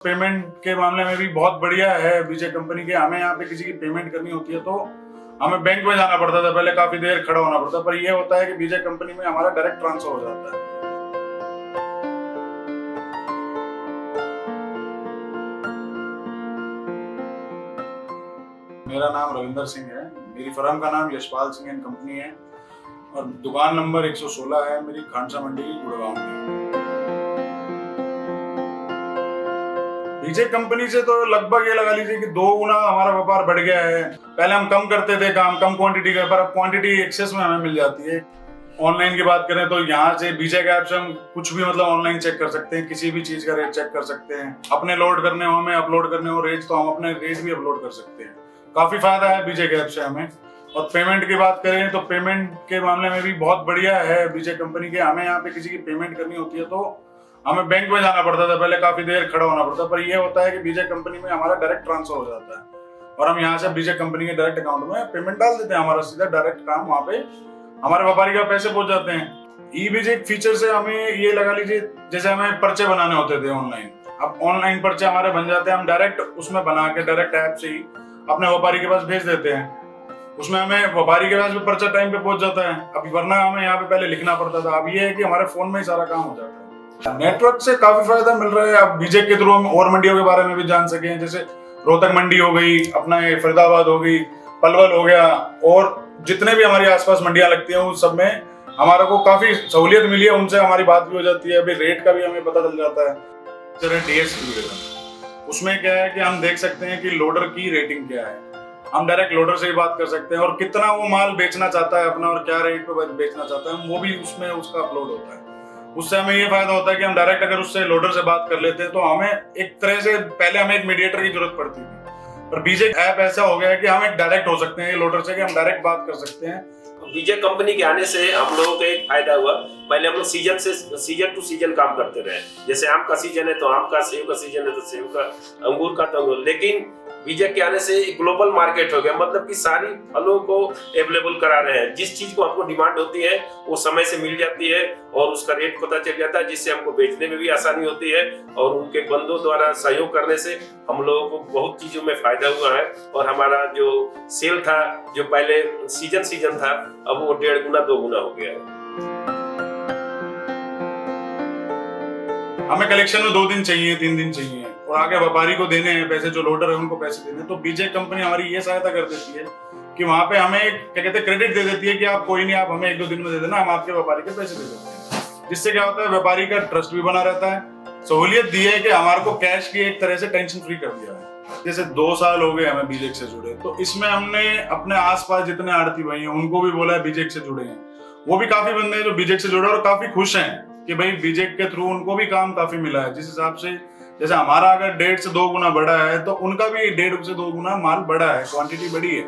Payment के मामले में भी बहुत बढ़िया है बीजे कंपनी के। हमें यहाँ पे किसी की पेमेंट करनी होती है तो हमें बैंक में जाना पड़ता था, पहले काफी देर खड़ा होना पड़ता, पर ये होता है कि बीजे कंपनी में हमारा डायरेक्ट ट्रांसफर हो जाता है। मेरा नाम रविंदर सिंह है, मेरी फर्म का नाम यशपाल सिंह एंड कंपनी है और दुकान नंबर 116 है मेरी, खानसा मंडी गुड़गांव में। बीजे कंपनी से तो लगभग ये लगा लीजिए कि 2 गुना हमारा व्यापार बढ़ गया है। पहले हम कम करते थे काम, कम क्वांटिटी का, पर अब क्वांटिटी एक्सेस में हमें मिल जाती है। ऑनलाइन की बात करें तो यहाँ से बीजे के ऐप से हम कुछ भी मतलब ऑनलाइन चेक कर सकते हैं, किसी भी चीज का रेट चेक कर सकते हैं। अपने लोड करने हो, हमें अपलोड करने हो रेट, तो हम अपने रेट भी अपलोड कर सकते हैं। काफी फायदा है बीजे के ऐप से हमें। और पेमेंट की बात करें तो पेमेंट के मामले में भी बहुत बढ़िया है बीजे कंपनी के। हमें यहाँ पे किसी की पेमेंट करनी होती है तो हमें बैंक में जाना पड़ता था, पहले काफी देर खड़ा होना पड़ता, पर ये होता है कि बीजे कंपनी में हमारा डायरेक्ट ट्रांसफर हो जाता है और हम यहाँ से बीजे कंपनी के डायरेक्ट अकाउंट में पेमेंट डाल देते हैं। हमारा सीधा डायरेक्ट काम वहाँ पे हमारे व्यापारी का पैसे पहुंच जाते हैं। ई बीजे फीचर से हमें ये लगा लीजिए जैसे हमें पर्चे बनाने होते थे ऑनलाइन, अब ऑनलाइन पर्चे हमारे बन जाते हैं। हम डायरेक्ट उसमें बना के डायरेक्ट ऐप से ही अपने व्यापारी के पास भेज देते हैं। उसमें हमें व्यापारी के पास भी पर्चा टाइम पे पहुंच जाता है। अभी वरना हमें यहाँ पे पहले लिखना पड़ता था, अब ये है कि हमारे फोन में ही सारा काम हो जाता है। नेटवर्क से काफी फायदा मिल रहा है। अब बीजे के थ्रू हम और मंडियों के बारे में भी जान सके, जैसे रोहतक मंडी हो गई, अपना ये फरीदाबाद हो गई, पलवल हो गया, और जितने भी हमारी आसपास मंडियां लगती हैं उन सब में हमारे को काफी सहूलियत मिली है। उनसे हमारी बात भी हो जाती है, अभी रेट का भी हमें पता चल जाता है। जैसे डीएस उसमें क्या है कि हम देख सकते हैं कि लोडर की रेटिंग क्या है, हम डायरेक्ट लोडर से ही बात कर सकते हैं और कितना वो माल बेचना चाहता है अपना और क्या रेट पे बेचना चाहता है, वो भी उसमें उसका अपलोड होता है। उससे हमें ये फायदा होता है कि हम डायरेक्ट अगर उससे लोडर से बात कर लेते हैं तो हमें एक तरह से पहले हमें एक मीडिएटर की जरूरत पड़ती थी, पर बीजे ऐप ऐसा हो गया है कि हम एक डायरेक्ट हो सकते हैं लोडर से, कि हम डायरेक्ट बात कर सकते हैं। बीजे कंपनी के आने से हम लोगों को एक फायदा हुआ। पहले हम लोग सीजन टू सीजन काम करते रहे, जैसे आम का सीजन है तो आम का, सेब का सीजन है तो सेब का, अंगूर का तो अंगूर। लेकिन बीजे के आने से ग्लोबल मार्केट हो गया, मतलब कि सारी फलों को अवेलेबल करा रहे हैं। जिस चीज को हमको डिमांड होती है वो समय से मिल जाती है और उसका रेट पता चल जाता है, जिससे हमको बेचने में भी आसानी होती है। और उनके बंदों द्वारा सहयोग करने से हम लोगों को बहुत चीजों में फायदा हुआ है। और हमारा जो सेल था, जो पहले सीजन था, अब वो 1.5 गुना 2 गुना हो गया है। हमें कलेक्शन में 2 दिन चाहिए, 3 दिन चाहिए और आगे व्यापारी को देने हैं पैसे, जो लोडर है उनको पैसे देने हैं, तो बीजे कंपनी हमारी ये सहायता कर देती है कि वहां पे हमें क्या कहते हैं क्रेडिट दे देती है कि आप कोई नहीं, आप हमें 1-2 दिन में दे देना, हम आपके व्यापारी के पैसे दे देते हैं। जिससे क्या होता है, व्यापारी का ट्रस्ट भी बना रहता है। सहूलियत दी है कि हमारे को कैश की एक तरह से टेंशन फ्री कर दिया है। जैसे 2 साल हो गए हमें बीजेक से जुड़े, तो इसमें हमने अपने आसपास जितने आड़ती भाई हैं उनको भी बोला है बीजेक से जुड़े हैं। वो भी काफी बंदे हैं जो बीजेक से जुड़े और काफी खुश हैं कि भाई बीजेक के थ्रू उनको भी काम काफी मिला है। जिस हिसाब से जैसे हमारा अगर 1.5 से 2 गुना बढ़ा है तो उनका भी 1.5 से 2 गुना माल बढ़ा है, क्वांटिटी बढ़ी है।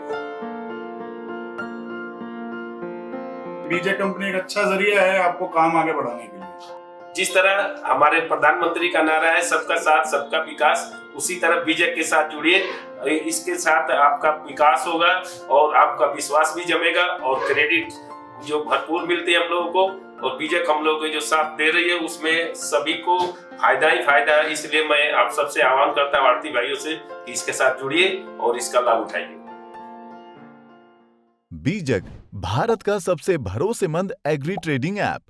बीजे कंपनी एक अच्छा जरिया है आपको काम आगे बढ़ाने के लिए। जिस तरह हमारे प्रधानमंत्री का नारा है सबका साथ सबका विकास, उसी तरह बीजे के साथ जुड़िए। इसके साथ आपका विकास होगा और आपका विश्वास भी जमेगा और क्रेडिट जो भरपूर मिलते हैं हम लोगों को, और बीजे हम लोगों को जो साथ दे रही है उसमें सभी को फायदा ही फायदा है। इसलिए मैं आप सबसे आह्वान करता हूँ आड़ती भाइयों से कि इसके साथ जुड़िए और इसका लाभ उठाइए। बीजक भारत का सबसे भरोसेमंद एग्री ट्रेडिंग ऐप।